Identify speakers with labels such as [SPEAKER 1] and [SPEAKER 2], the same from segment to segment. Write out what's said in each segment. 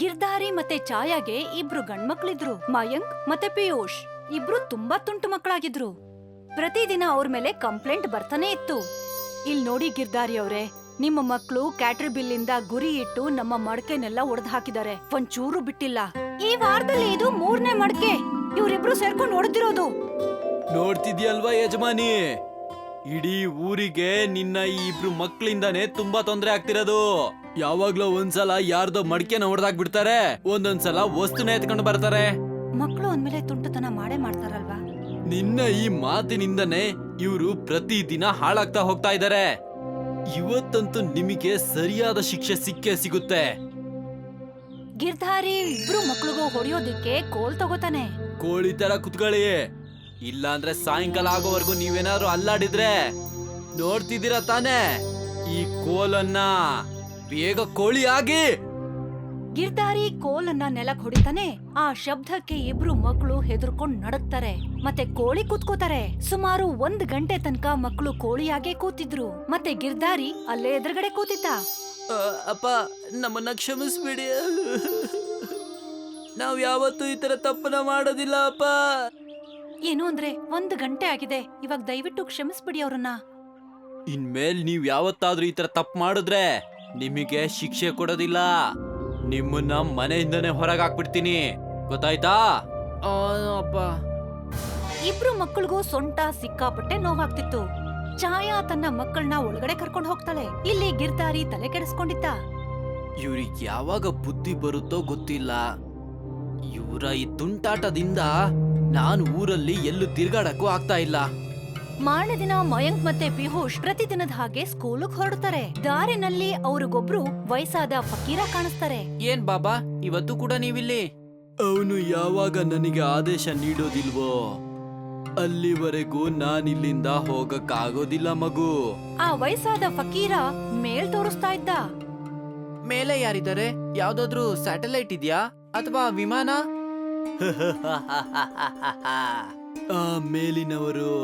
[SPEAKER 1] ಗಿರ್ಧಾರಿ ಮತ್ತೆ ಛಾಯಾಗೆ ಇಬ್ರು ಗಂಡ್ಮಕ್ಳಿದ್ರು. ಮಯಾಂಕ್ ಮತ್ತೆ ಪಿಯೂಷ್ ಇಬ್ರು ತುಂಬಾ ತುಂಟು ಮಕ್ಕಳಾಗಿದ್ರು. ಪ್ರತಿದಿನ ಅವ್ರ ಮೇಲೆ ಕಂಪ್ಲೇಂಟ್ ಬರ್ತಾನೆ ಇತ್ತು. ಇಲ್ ನೋಡಿ ಗಿರ್ಧಾರಿ ಅವ್ರೆ, ನಿಮ್ಮ ಮಕ್ಳು ಕ್ಯಾಟ್ರಿ ಬಿಲ್ಲಿಂದ ಗುರಿ ಇಟ್ಟು ನಮ್ಮ ಮಡಕೆನೆಲ್ಲ ಒಡೆದು ಹಾಕಿದ್ದಾರೆ, ಒಂಚೂರು ಬಿಟ್ಟಿಲ್ಲ. ಈ ವಾರದಲ್ಲಿ ಇದು 3ನೇ ಮಡಕೆ. ಇವ್ರಿಬ್ರು ಸೇರ್ಕೊಂಡು ಹೊಡೆದಿರೋದು.
[SPEAKER 2] ನೋಡ್ತಿದ್ಯಲ್ವಾ ಯಜಮಾನಿ, ಇಡೀ ಊರಿಗೆ ನಿನ್ನ ಈ ಇಬ್ರು ಮಕ್ಳಿಂದಾನೇ ತುಂಬಾ ತೊಂದ್ರೆ ಆಗ್ತಿರೋದು. ಯಾವಾಗ್ಲೂ ಒಂದ್ಸಲ ಯಾರ್ದೋ ಮಡ್ಕೆನ ಹೊಡೆದಾಕ್ಬಿಡ್ತಾರೆ, ಒಂದೊಂದ್ಸಲ ವಸ್ತುನ ಎತ್ಕೊಂಡು ಬರ್ತಾರೆ.
[SPEAKER 1] ಮಕ್ಳು ಅಂದ್ಮೇಲೆ ತುಂಟತನ ಮಾಡೇ ಮಾಡ್ತಾರಲ್ವಾ?
[SPEAKER 2] ನಿನ್ನ ಈ ಮಾತಿನಿಂದನೇ ಇವರು ಪ್ರತಿದಿನ ಹಾಳಾಗ್ತಾ ಹೋಗ್ತಾ ಇದ್ದಾರೆ. ಇವತ್ತಂತೂ ನಿಮಗೆ ಸರಿಯಾದ ಶಿಕ್ಷೆ ಸಿಕ್ಕೇ ಸಿಗುತ್ತೆ.
[SPEAKER 1] ಗಿರ್ಧಾರಿ ಇಬ್ರು ಮಕ್ಳಿಗೂ ಹೊಡೆಯೋದಿಕ್ಕೆ ಕೋಲ್ ತಗೋತಾನೆ.
[SPEAKER 2] ಕೋಳಿ ತರ ಕುತ್ಕೊಳ್ಳಿ, ಇಲ್ಲಾಂದ್ರೆ ಸಾಯಂಕಾಲ ಆಗೋವರೆಗೂ ನೀವೇನಾದ್ರು ಅಲ್ಲಾಡಿದ್ರೆ ನೋಡ್ತಿದ್ದೀರಾ ತಾನೇ, ಈ ಕೋಲನ್ನ ಬೇಗ ಕೋಳಿ ಆಗಿ.
[SPEAKER 1] ಗಿರ್ಧಾರಿ ಕೋಲನ್ನ ನೆಲಕ್ ಹೊಡಿತಾನೆ. ಆ ಶಬ್ದಕ್ಕೆ ಇಬ್ರು ಮಕ್ಳು ಹೆದರ್ಕೊಂಡ್ ನಡಕ್ತಾರೆ, ಮತ್ತೆ ಕೋಳಿ ಕೂತ್ಕೋತಾರೆ. ಸುಮಾರು 1 ಗಂಟೆ ತನಕ ಮಕ್ಳು ಕೋಳಿಯಾಗೆ ಕೂತಿದ್ರು, ಮತ್ತೆ ಗಿರ್ಧಾರಿ ಅಲ್ಲೇ ಎದುರುಗಡೆ ಕೂತಿದ್ದ.
[SPEAKER 2] ಅಪ್ಪ, ನಮ್ಮನ್ನ ಕ್ಷಮಿಸ್ಬಿಡಿ, ನಾವ್ ಯಾವತ್ತೂ ಈ ತರ ತಪ್ಪನ ಮಾಡೋದಿಲ್ಲ ಅಪ್ಪ.
[SPEAKER 1] ಏನು ಅಂದ್ರೆ 1 ಗಂಟೆ ಆಗಿದೆ, ಇವಾಗ ದಯವಿಟ್ಟು ಕ್ಷಮಿಸ್ಬಿಡಿ ಅವ್ರನ್ನ.
[SPEAKER 2] ಇನ್ಮೇಲ್ ನೀವ್ ಯಾವತ್ತಾದ್ರೂ ಈ ತರ ತಪ್ಪು ಮಾಡಿದ್ರೆ ನಿಮಗೆ ಶಿಕ್ಷೆ ಕೊಡೋದಿಲ್ಲ, ನಿಮ್ಮನ್ನ ಮನೆಯಿಂದನೇ ಹೊರಗೆ ಹಾಕ್ಬಿಡ್ತೀನಿ, ಗೊತ್ತಾಯ್ತಾ? ಅಪ್ಪ.
[SPEAKER 1] ಇಬ್ರು ಮಕ್ಕಳಿಗೂ ಸೊಂಟ ಸಿಕ್ಕಾಪಟ್ಟೆ ನೋವಾಗ್ತಿತ್ತು. ಛಾಯಾ ತನ್ನ ಮಕ್ಕಳನ್ನ ಒಳಗಡೆ ಕರ್ಕೊಂಡು ಹೋಗ್ತಾಳೆ. ಇಲ್ಲಿ ಗಿರ್ಧಾರಿ ತಲೆ ಕೆಡಿಸ್ಕೊಂಡಿದ್ದ.
[SPEAKER 2] ಇವ್ರಿಗೆ ಯಾವಾಗ ಬುದ್ಧಿ ಬರುತ್ತೋ ಗೊತ್ತಿಲ್ಲ. ಇವರ ಈ ತುಂಟಾಟದಿಂದ ನಾನು ಊರಲ್ಲಿ ಎಲ್ಲೂ ತಿರ್ಗಾಡಕ್ಕೂ ಆಗ್ತಾ ಇಲ್ಲ.
[SPEAKER 1] ಮಾರನೇ ದಿನ ಮಯಾಂಕ್ ಮತ್ತೆ ಪಿಯೂಷ್ ಪ್ರತಿದಿನದ ಹಾಗೆ ಸ್ಕೂಲಿಗೆ ಹೊರಡ್ತಾರೆ. ದಾರಿನಲ್ಲಿ ಅವ್ರಿಗೊಬ್ರು ವಯಸ್ಸಾದ ಫಕೀರ ಕಾಣಿಸ್ತಾರೆ.
[SPEAKER 2] ಏನ್ ಬಾಬಾ, ಇವತ್ತು ಕೂಡ ನೀವಿಲ್ಲಿ? ಅವನು ಯಾವಾಗ ನನಗೆ ಆದೇಶ ನೀಡೋದಿಲ್ವೋ ಅಲ್ಲಿವರೆಗೂ ನಾನಿಲ್ಲಿಂದ ಹೋಗಕ್ಕಾಗೋದಿಲ್ಲ ಮಗು.
[SPEAKER 1] ಆ ವಯಸ್ಸಾದ ಫಕೀರ ಮೇಲ್ ತೋರಿಸ್ತಾ ಇದ್ದ.
[SPEAKER 2] ಮೇಲೆ ಯಾರಿದ್ದಾರೆ? ಯಾವ್ದಾದ್ರು ಸ್ಯಾಟಲೈಟ್ ಇದೆಯಾ ಅಥವಾ ವಿಮಾನ? ಆ ಮೇಲಿನವರು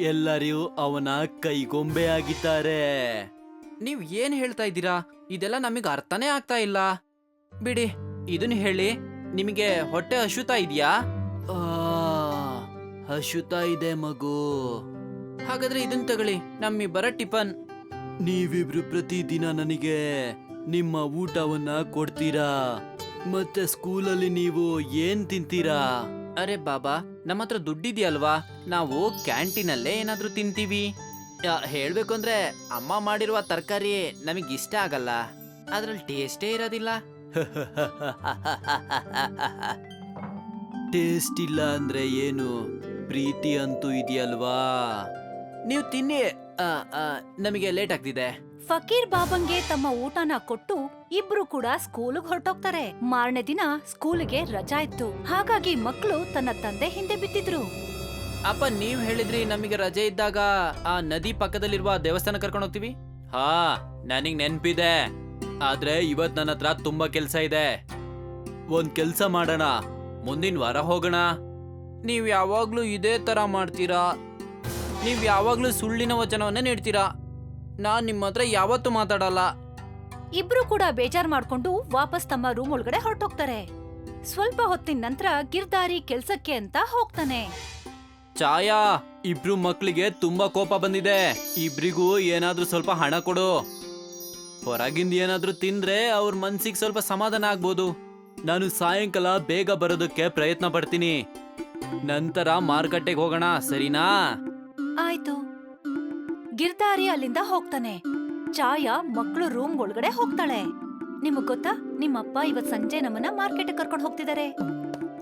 [SPEAKER 2] ಎಲ್ಲರೂ ಅವನ ಕೈಗೊಂಬೆ ಆಗಿದ್ದಾರೆ. ನೀವ್ ಏನ್ ಹೇಳ್ತಾ ಇದ್ದೀರಾ? ಇದೆಲ್ಲ ನಮಗೆ ಅರ್ಥನೇ ಆಗ್ತಾ ಇಲ್ಲ. ಬಿಡಿ, ಇದನ್ನ ಹೇಳಿ, ನಿಮಗೆ ಹೊಟ್ಟೆ ಹಸುತ್ತಾ ಇದೆಯಾ? ಹಸುತ್ತಾ ಇದೆ ಮಗು. ಹಾಗಾದ್ರೆ ಇದನ್ನ ತಗೊಳ್ಳಿ, ನಮ್ಮಿಬ್ಬರ ಟಿಫನ್. ನೀವಿಬ್ರು ಪ್ರತಿದಿನ ನನಗೆ ನಿಮ್ಮ ಊಟವನ್ನ ಕೊಡ್ತೀರಾ, ಮತ್ತೆ ಸ್ಕೂಲಲ್ಲಿ ನೀವು ಏನ್ ತಿಂತೀರಾ? ಅರೆ ಬಾಬಾ, ನಮ್ಮ ಹತ್ರ ದುಡ್ಡಿದ್ಯಲ್ವಾ, ನಾವು ಕ್ಯಾಂಟೀನಲ್ಲೇ ಏನಾದ್ರೂ ತಿಂತೀವಿ. ಹೇಳ್ಬೇಕು ಅಂದ್ರೆ ಅಮ್ಮ ಮಾಡಿರುವ ತರಕಾರಿ ನಮಗ್ ಇಷ್ಟ ಆಗಲ್ಲ, ಅದ್ರಲ್ಲಿ ಟೇಸ್ಟೇ ಇರೋದಿಲ್ಲ. ಟೇಸ್ಟ್ ಇಲ್ಲ ಅಂದ್ರೆ ಏನು, ಪ್ರೀತಿ ಅಂತೂ ಇದೆಯಲ್ವಾ. ನೀವು ತಿನ್ನಿ, ನಮಗೆ ಲೇಟ್ ಆಗ್ತಿದೆ.
[SPEAKER 1] ಫಕೀರ್ ಬಾಬಂಗೆ ತಮ್ಮ ಊಟನ ಕೊಟ್ಟು ಇಬ್ರು ಕೂಡ ಸ್ಕೂಲಿಗೆ ಹೊರಟೋಗ್ತಾರೆ. ಮಾರನೇ ದಿನ ಸ್ಕೂಲಿಗೆ ರಜಾ ಇತ್ತು, ಹಾಗಾಗಿ ಮಕ್ಕಳು ತನ್ನ ತಂದೆ ಹಿಂದೆ ಬಿದ್ದಿದ್ರು.
[SPEAKER 2] ಅಪ್ಪ, ನೀವ್ ಹೇಳಿದ್ರಿ ನಮಗೆ ರಜೆ ಇದ್ದಾಗ ಆ ನದಿ ಪಕ್ಕದಲ್ಲಿರುವ ದೇವಸ್ಥಾನ ಕರ್ಕೊಂಡು ಹೋಗ್ತೀವಿ. ಹಾ, ನನಗ್ ನೆನ್ಪಿದೆ, ಆದ್ರೆ ಇವತ್ ನನ್ನ ಹತ್ರ ತುಂಬಾ ಕೆಲ್ಸ ಇದೆ. ಒಂದ್ ಕೆಲ್ಸ ಮಾಡೋಣ, ಮುಂದಿನ ವಾರ ಹೋಗೋಣ. ನೀವ್ ಯಾವಾಗ್ಲೂ ಇದೇ ತರ ಮಾಡ್ತೀರಾ, ನೀವ್ ಯಾವಾಗ್ಲೂ ಸುಳ್ಳಿನ ವಚನವನ್ನೇ ನೀಡ್ತೀರಾ. ನಾನ್ ನಿಮ್ಮ ಹತ್ರ ಯಾವತ್ತೂ ಮಾತಾಡಲ್ಲ.
[SPEAKER 1] ಇಬ್ರು ಕೂಡ ಬೇಜಾರ್ ಮಾಡ್ಕೊಂಡು ವಾಪಸ್ ತಮ್ಮ ರೂಮ್ ಒಳಗಡೆ ಹೊರಟೋಗ್ತಾರೆ. ಸ್ವಲ್ಪ ಹೊತ್ತಿನ ನಂತರ ಗಿರ್ಧಾರಿ ಕೆಲ್ಸಕ್ಕೆ ಅಂತ ಹೋಗ್ತಾನೆ.
[SPEAKER 2] ಛಾಯಾ, ಇಬ್ರು ಮಕ್ಳಿಗೆ ತುಂಬಾ ಕೋಪ ಬಂದಿದೆ, ಇಬ್ರಿಗೂ ಏನಾದ್ರೂ ಸ್ವಲ್ಪ ಹಣ ಕೊಡು. ಹೊರಗಿಂದ ಏನಾದ್ರೂ ತಿಂದ್ರೆ ಅವ್ರ ಮನ್ಸಿಗೆ ಸ್ವಲ್ಪ ಸಮಾಧಾನ ಆಗ್ಬೋದು. ನಾನು ಸಾಯಂಕಾಲ ಬೇಗ ಬರೋದಕ್ಕೆ ಪ್ರಯತ್ನ ಪಡ್ತೀನಿ, ನಂತರ ಮಾರುಕಟ್ಟೆಗೆ ಹೋಗೋಣ, ಸರಿನಾ?
[SPEAKER 1] ಆಯ್ತು. ಗಿರ್ಧಾರಿ ಅಲ್ಲಿಂದ ಹೋಗ್ತಾನೆ. ಛಾಯಾ ಮಕ್ಕಳು ರೂಮ್ ಒಳಗಡೆ ಹೋಗ್ತಾಳೆ. ನಿಮಗ್ ಗೊತ್ತಾ, ನಿಮ್ಮಪ್ಪ ಇವತ್ ಸಂಜೆ ನಮ್ಮನ್ನ ಮಾರ್ಕೆಟ್ ಕರ್ಕೊಂಡು ಹೋಗ್ತಿದ್ದಾರೆ.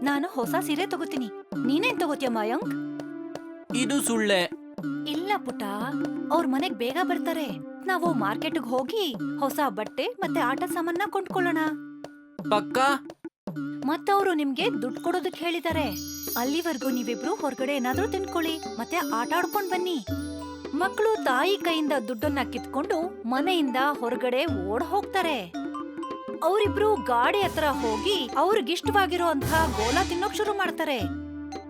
[SPEAKER 1] ನಾನು ಹೊಸ ಸೀರೆ ತಗೋತೀನಿ, ನೀನೇನ್ ತಗೋತೀಯ ಮಯಾಂಕ್?
[SPEAKER 2] ಇದು ಸುಳ್ಳೆ.
[SPEAKER 1] ಇಲ್ಲ ಪುಟ, ಅವ್ರ ಮನೆಗ್ ಬೇಗ ಬರ್ತಾರೆ. ನಾವು ಮಾರ್ಕೆಟ್ಗೆ ಹೋಗಿ ಹೊಸ ಬಟ್ಟೆ ಮತ್ತೆ ಆಟ ಸಾಮಾನ ಕೊಂಡ್ಕೊಳ್ಳೋಣ.
[SPEAKER 2] ಪಕ್ಕ?
[SPEAKER 1] ಮತ್ತವ್ರು ನಿಮ್ಗೆ ದುಡ್ಡು ಕೊಡೋದಕ್ ಹೇಳಿದ್ದಾರೆ. ಅಲ್ಲಿವರೆಗೂ ನೀವಿಬ್ರು ಹೊರಗಡೆ ಏನಾದ್ರೂ ತಿನ್ಕೊಳ್ಳಿ ಮತ್ತೆ ಆಟ ಆಡ್ಕೊಂಡ್ ಬನ್ನಿ. ಮಕ್ಕಳು ತಾಯಿ ಕೈಯಿಂದ ದುಡ್ಡನ್ನ ಕಿತ್ಕೊಂಡು ಮನೆಯಿಂದ ಹೊರಗಡೆ ಓಡ್ ಹೋಗ್ತಾರೆ. ಅವರಿಬ್ರು ಗಾಡಿ ಹತ್ರ ಹೋಗಿ ಅವ್ರಿಗಿಷ್ಟವಾಗಿರೋ ಅಂತ ಗೋಲಾ ತಿನ್ನೋಕ್ ಶುರು ಮಾಡ್ತಾರೆ.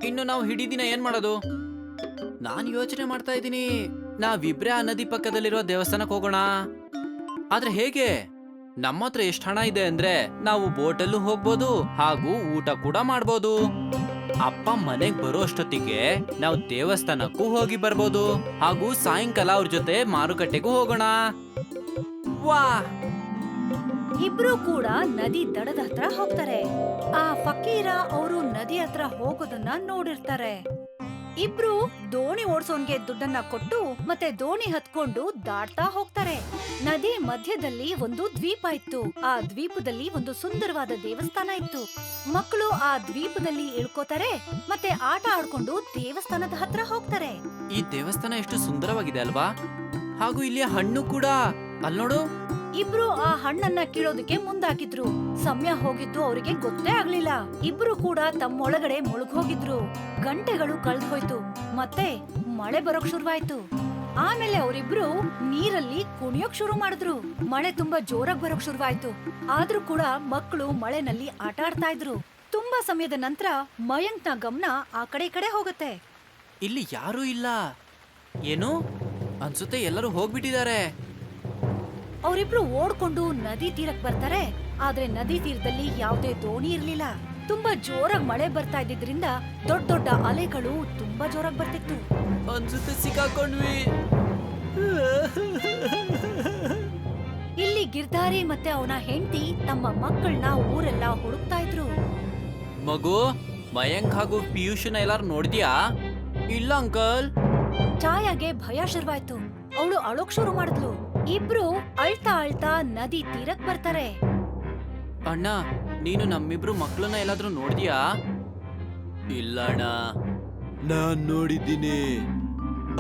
[SPEAKER 2] ಇನ್ನು ನಾವು ಇಡೀ ದಿನ ಏನ್ ಮಾಡೋದು? ನಾನ್ ಯೋಚನೆ ಮಾಡ್ತಾ ಇದ್ದೀನಿ, ನಾವಿಬ್ರೇ ಆ ನದಿ ಪಕ್ಕದಲ್ಲಿರುವ ದೇವಸ್ಥಾನಕ್ಕೆ ಹೋಗೋಣ. ಆದ್ರೆ ಹೇಗೆ? ನಮ್ಮ ಹತ್ರ ಎಷ್ಟು ಹಣ ಇದೆ ಅಂದ್ರೆ ನಾವು ಬೋಟಲ್ಲೂ ಹೋಗ್ಬೋದು ಹಾಗೂ ಊಟ ಕೂಡ ಮಾಡ್ಬೋದು. ಅಪ್ಪ ಮನೆಗ್ ಬರೋ ಅಷ್ಟೊತ್ತಿಗೆ ನಾವು ದೇವಸ್ಥಾನಕ್ಕೂ ಹೋಗಿ ಬರ್ಬೋದು ಹಾಗೂ ಸಾಯಂಕಾಲ ಅವ್ರ ಜೊತೆ ಮಾರುಕಟ್ಟೆಗೂ ಹೋಗೋಣ. ವಾ,
[SPEAKER 1] ಇಬ್ರು ಕೂಡ ನದಿ ದಡದ ಹತ್ರ ಹೋಗ್ತಾರೆ. ಆ ಫಕೀರ ಅವರು ನದಿ ಹತ್ರ ಹೋಗೋದನ್ನ ನೋಡಿರ್ತಾರೆ. ಇಬ್ರು ದೋಣಿ ಓಡ್ಸೋನ್ಗೆ ದುಡ್ಡನ್ನ ಕೊಟ್ಟು ಮತ್ತೆ ದೋಣಿ ಹತ್ಕೊಂಡು ದಾಟ್ತಾ ಹೋಗ್ತಾರೆ. ನದಿ ಮಧ್ಯದಲ್ಲಿ ಒಂದು ದ್ವೀಪ ಇತ್ತು. ಆ ದ್ವೀಪದಲ್ಲಿ ಒಂದು ಸುಂದರವಾದ ದೇವಸ್ಥಾನ ಇತ್ತು. ಮಕ್ಕಳು ಆ ದ್ವೀಪದಲ್ಲಿ ಇಳ್ಕೋತಾರೆ ಮತ್ತೆ ಆಟ ಆಡ್ಕೊಂಡು ದೇವಸ್ಥಾನದ ಹತ್ರ ಹೋಗ್ತಾರೆ.
[SPEAKER 2] ಈ ದೇವಸ್ಥಾನ ಎಷ್ಟು ಸುಂದರವಾಗಿದೆ ಅಲ್ವಾ? ಹಾಗೂ ಇಲ್ಲಿ ಹಣ್ಣು ಕೂಡ ಅಲ್ ನೋಡು.
[SPEAKER 1] ಇಬ್ರು ಆ ಹಣ್ಣನ್ನ ಕೀಳೋದಕ್ಕೆ ಮುಂದಾಕಿದ್ರು. ಸಮಯ ಹೋಗಿದ್ದು ಅವರಿಗೆ ಗೊತ್ತೇ ಆಗ್ಲಿಲ್ಲ. ಇಬ್ರು ಕೂಡ ತಮ್ಮೊಳಗಡೆ ಮುಳುಗೋಗಿದ್ರು. ಗಂಟೆಗಳು ಕಳ್ದ್ ಹೋಯ್ತು ಮತ್ತೆ ಮಳೆ ಬರೋಕ್ ಶುರುವಾಯ್ತು. ಆಮೇಲೆ ಅವರಿಬ್ರು ನೀರಲ್ಲಿ ಕುಣಿಯೋಕ್ ಶುರು ಮಾಡಿದ್ರು. ಮಳೆ ತುಂಬಾ ಜೋರಾಗಿ ಬರೋಕ್ ಶುರುವಾಯ್ತು. ಆದ್ರೂ ಕೂಡ ಮಕ್ಕಳು ಮಳೆನಲ್ಲಿ ಆಟ ಆಡ್ತಾ ಇದ್ರು. ತುಂಬಾ ಸಮಯದ ನಂತರ ಮಯಾಂಕ್ನ ಗಮನ ಆ ಕಡೆ ಈ ಕಡೆ ಹೋಗುತ್ತೆ.
[SPEAKER 2] ಇಲ್ಲಿ ಯಾರೂ ಇಲ್ಲ. ಏನು ಅನ್ಸುತ್ತೆ ಎಲ್ಲರೂ ಹೋಗ್ಬಿಟ್ಟಿದ್ದಾರೆ.
[SPEAKER 1] ಅವರಿಬ್ರು ಓಡ್ಕೊಂಡು ನದಿ ತೀರಕ್ ಬರ್ತಾರೆ. ಆದ್ರೆ ನದಿ ತೀರದಲ್ಲಿ ಯಾವುದೇ ದೋಣಿ ಇರ್ಲಿಲ್ಲ. ತುಂಬಾ ಜೋರಾಗಿ ಮಳೆ ಬರ್ತಾ ಇದ್ದಿದ್ರಿಂದ ದೊಡ್ಡ ದೊಡ್ಡ ಅಲೆಗಳು ತುಂಬಾ ಜೋರಾಗಿ ಬರ್ತಿತ್ತು.
[SPEAKER 2] ಅನ್ಸುತ್ತೆ ಸಿಕ್ಕಾಕೊಂಡ್ವಿ.
[SPEAKER 1] ಇಲ್ಲಿ ಗಿರ್ಧಾರಿ ಮತ್ತೆ ಅವನ ಹೆಂಡತಿ ತಮ್ಮ ಮಕ್ಕಳನ್ನ ಊರೆಲ್ಲ ಹುಡುಕ್ತಾ ಇದ್ರು.
[SPEAKER 2] ಮಗು, ಮಯಾಂಕ್ ಹಾಗೂ ಪಿಯೂಷನ ಎಲ್ಲಾರು ನೋಡಿದ್ಯಾ? ಇಲ್ಲ ಅಂಕಲ್.
[SPEAKER 1] ಛಾಯಾಗೆ ಭಯ ಶುರುವಾಯ್ತು. ಅವಳು ಅಳೋಕ್ ಶುರು ಮಾಡಿದ್ಲು. ಇಬ್ರು ಅಳ್ತಾ ಅಳ್ತಾ ನದಿ ತೀರಕ್ ಬರ್ತಾರೆ.
[SPEAKER 2] ಅಣ್ಣ, ನೀನು ನಮ್ಮಿಬ್ರು ಮಕ್ಕಳನ್ನ ಎಲ್ಲಾದ್ರೂ ನೋಡಿದ್ಯಾ? ಇಲ್ಲ ಅಣ್ಣ, ನಾನ್ ನೋಡಿದ್ದೀನಿ.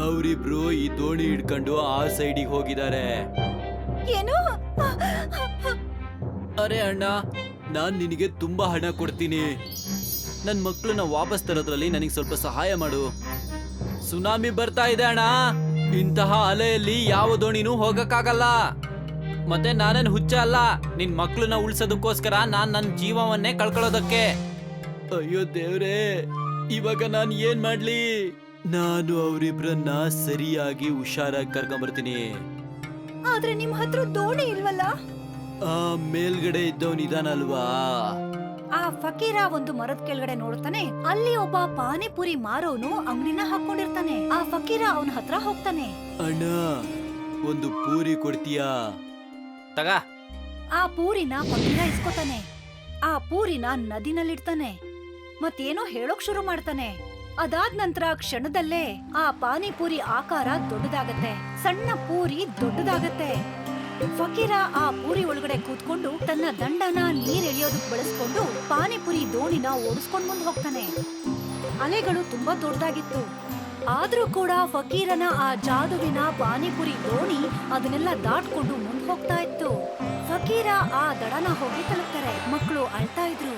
[SPEAKER 2] ಅವರಿಬ್ರು ಈ ದೋಣಿ ಹಿಡ್ಕೊಂಡು ಆ ಸೈಡಿಗೆ ಹೋಗಿದ್ದಾರೆ.
[SPEAKER 1] ಏನು?
[SPEAKER 2] ಅರೆ ಅಣ್ಣ, ನಾನ್ ನಿನಗೆ ತುಂಬಾ ಹಣ ಕೊಡ್ತೀನಿ. ನನ್ ಮಕ್ಕಳನ್ನ ವಾಪಸ್ ತರೋದ್ರಲ್ಲಿ ನನಗೆ ಸ್ವಲ್ಪ ಸಹಾಯ ಮಾಡು. ಸುನಾಮಿ ಬರ್ತಾ ಇದೆ ಅಣ್ಣ. ಇಂತಹ ಅಲೆಯಲ್ಲಿ ಯಾವ ದೋಣಿನೂ ಹೋಗಕ್ಕಾಗಲ್ಲ. ಮತ್ತೆ ನಾನೇನ್ ಹುಚ್ಚ ಅಲ್ಲ ನಿನ್ ಮಕ್ಕಳನ್ನ ಉಳ್ಸೋದಕ್ಕೋಸ್ಕರ ನಾನ್ ನನ್ನ ಜೀವವನ್ನೇ ಕಳ್ಕೊಳ್ಳೋದಕ್ಕೆ. ಅಯ್ಯೋ ದೇವ್ರೇ, ಇವಾಗ ನಾನ್ ಏನ್ ಮಾಡ್ಲಿ? ನಾನು ಅವರಿಬ್ರನ್ನ ಸರಿಯಾಗಿ ಹುಷಾರಾಗಿ ಕರ್ಕೊಂಡ್ಬರ್ತೀನಿ.
[SPEAKER 1] ಆದ್ರೆ ನಿಮ್ ಹತ್ರ ದೋಣಿ ಇಲ್ವಲ್ಲ?
[SPEAKER 2] ಆ ಮೇಲ್ಗಡೆ ಇದ್ದವನಿದಾನಲ್ವಾ?
[SPEAKER 1] ಆ ಫಕೀರ ಒಂದು ಮರದ ಕೆಳಗಡೆ ನೋಡ್ತಾನೆ. ಅಲ್ಲಿ ಒಬ್ಬ ಪಾನಿಪುರಿ ಮಾರೋನು ಅಂಗಡಿನ ಹಾಕೊಂಡಿರ್ತಾನೆ. ಆ ಫಕೀರ ಅವನ ಹತ್ರ ಹೋಗ್ತಾನೆ.
[SPEAKER 2] ಅಣ್ಣ, ಒಂದು ಪೂರಿ ಕೊಡ್ತೀಯಾ? ತಗ.
[SPEAKER 1] ಆ ಪೂರಿನ ಫಕೀರ ಇಸ್ಕೊತಾನೆ. ಆ ಪೂರಿನ ನದಿನಲ್ಲಿಡ್ತಾನೆ. ಮತ್ತೇನೋ ಹೇಳೋಕ್ ಶುರು ಮಾಡ್ತಾನೆ. ಅದಾದ ನಂತರ ಕ್ಷಣದಲ್ಲೇ ಆ ಪಾನಿಪುರಿ ಆಕಾರ ದೊಡ್ಡದಾಗತ್ತೆ. ಸಣ್ಣ ಪೂರಿ ದೊಡ್ಡದಾಗತ್ತೆ. ಫಕೀರ ಆ ಪೂರಿ ಒಳಗಡೆ ಕೂತ್ಕೊಂಡು ತನ್ನ ದಂಡನ ನೀರ್ ಎಳೆಯೋದಕ್ ಬಳಸ್ಕೊಂಡು ಪಾನಿಪುರಿ ದೋಣಿನ ಓಡಿಸ್ಕೊಂಡ್ ಮುಂದ್ ಹೋಗ್ತಾನೆ. ಅಲೆಗಳು ತುಂಬಾ ದೊಡ್ಡದಾಗಿತ್ತು. ಆದ್ರೂ ಕೂಡ ಫಕೀರನ ಆ ಜಾದುವಿನ ಪಾನಿಪುರಿ ದೋಣಿ ಅದನ್ನೆಲ್ಲ ದಾಟ್ಕೊಂಡು ಮುಂದ್ ಹೋಗ್ತಾ ಇತ್ತು. ಫಕೀರ ಆ ದಡನ ಹೋಗಿ ತಲುಪ್ತಾರೆ. ಮಕ್ಕಳು ಅಳ್ತಾ ಇದ್ರು.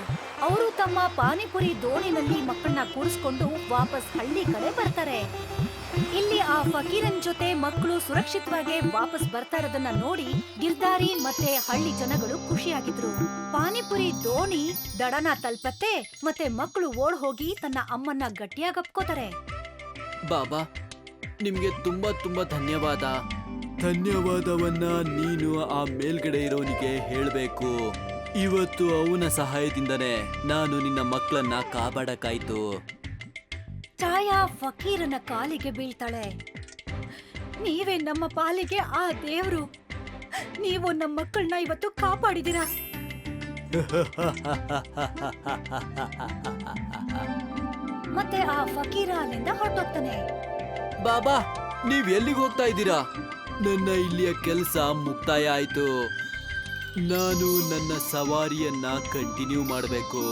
[SPEAKER 1] ಅವರು ತಮ್ಮ ಪಾನಿಪುರಿ ದೋಣಿನಲ್ಲಿ ಮಕ್ಕಳನ್ನ ಕೂರಿಸ್ಕೊಂಡು ವಾಪಸ್ ಹಳ್ಳಿ ಕಡೆ ಬರ್ತಾರೆ. ಇಲ್ಲಿ ಆ ಫಕೀರನ್ ಜೊತೆ ಮಕ್ಕಳು ಸುರಕ್ಷಿತವಾಗಿ ವಾಪಸ್ ಬರ್ತಾ ಇರೋದನ್ನ ನೋಡಿ ಗಿರ್ಧಾರಿ ಮತ್ತೆ ಹಳ್ಳಿ ಜನಗಳು ಖುಷಿಯಾಗಿದ್ರು. ಪಾನಿಪುರಿ ದೋಣಿ ದಡನ ತಲುಪತ್ತೆ ಮತ್ತೆ ಮಕ್ಕಳು ಓಡ್ ಹೋಗಿ ತನ್ನ ಅಮ್ಮನ್ನ ಗಟ್ಟಿಯಾಗಿ ಅಪ್ಕೋತಾರೆ.
[SPEAKER 2] ಬಾಬಾ, ನಿಮ್ಗೆ ತುಂಬಾ ತುಂಬಾ ಧನ್ಯವಾದ. ಧನ್ಯವಾದವನ್ನ ನೀನು ಆ ಮೇಲ್ಗಡೆ ಇರೋನಿಗೆ ಹೇಳ್ಬೇಕು. ಇವತ್ತು ಅವನ ಸಹಾಯದಿಂದನೇ ನಾನು ನಿನ್ನ ಮಕ್ಕಳನ್ನ ಕಾಪಾಡಕ್ಕಾಯ್ತು.
[SPEAKER 1] ಛಾಯಾ ಫಕೀರನ ಕಾಲಿಗೆ ಬೀಳ್ತಾಳೆ. ನೀವೇ ನಮ್ಮ ಪಾಲಿಗೆ ಆ ದೇವ್ರು. ನೀವು ನಮ್ಮ ಮಕ್ಕಳನ್ನ ಇವತ್ತು ಕಾಪಾಡಿದೀರಾ. ಮತ್ತೆ ಆ ಫಕೀರ ಅಲ್ಲಿಂದ ಹೊರಟೋಗ್ತಾನೆ.
[SPEAKER 2] ಬಾಬಾ, ನೀವ್ ಎಲ್ಲಿಗೆ ಹೋಗ್ತಾ ಇದ್ದೀರಾ? ನನ್ನ ಇಲ್ಲಿಯ ಕೆಲಸ ಮುಕ್ತಾಯ ಆಯ್ತು. ನಾನು ನನ್ನ ಸವಾರಿಯನ್ನ ಕಂಟಿನ್ಯೂ ಮಾಡಬೇಕು.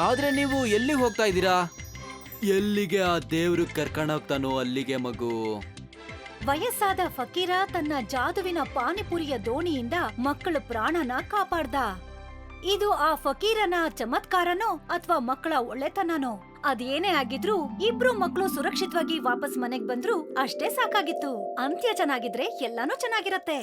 [SPEAKER 2] ಆದ್ರೆ ನೀವು ಎಲ್ಲಿಗೆ ಹೋಗ್ತಾ ಇದ್ದೀರಾ? ಎಲ್ಲಿಗೆ ಆ ದೇವ್ರು ಕರ್ಕೊಂಡು ಹೋಗ್ತಾನೋ ಅಲ್ಲಿಗೆ ಮಗು.
[SPEAKER 1] ವಯಸ್ಸಾದ ಫಕೀರ ತನ್ನ ಜಾದುವಿನ ಪಾನಿಪುರಿಯ ದೋಣಿಯಿಂದ ಮಕ್ಕಳ ಪ್ರಾಣನ ಕಾಪಾಡ್ದ. ಇದು ಆ ಫಕೀರನ ಚಮತ್ಕಾರನೋ ಅಥವಾ ಮಕ್ಕಳ ಒಳ್ಳೆತನನೋ ಅದೇನೇ ಆಗಿದ್ರು ಇಬ್ರು ಮಕ್ಕಳು ಸುರಕ್ಷಿತವಾಗಿ ವಾಪಸ್ ಮನೆಗ್ ಬಂದ್ರು ಅಷ್ಟೇ ಸಾಕಾಗಿತ್ತು. ಅಂತ್ಯ ಚೆನ್ನಾಗಿದ್ರೆ ಎಲ್ಲಾನು ಚೆನ್ನಾಗಿರತ್ತೆ.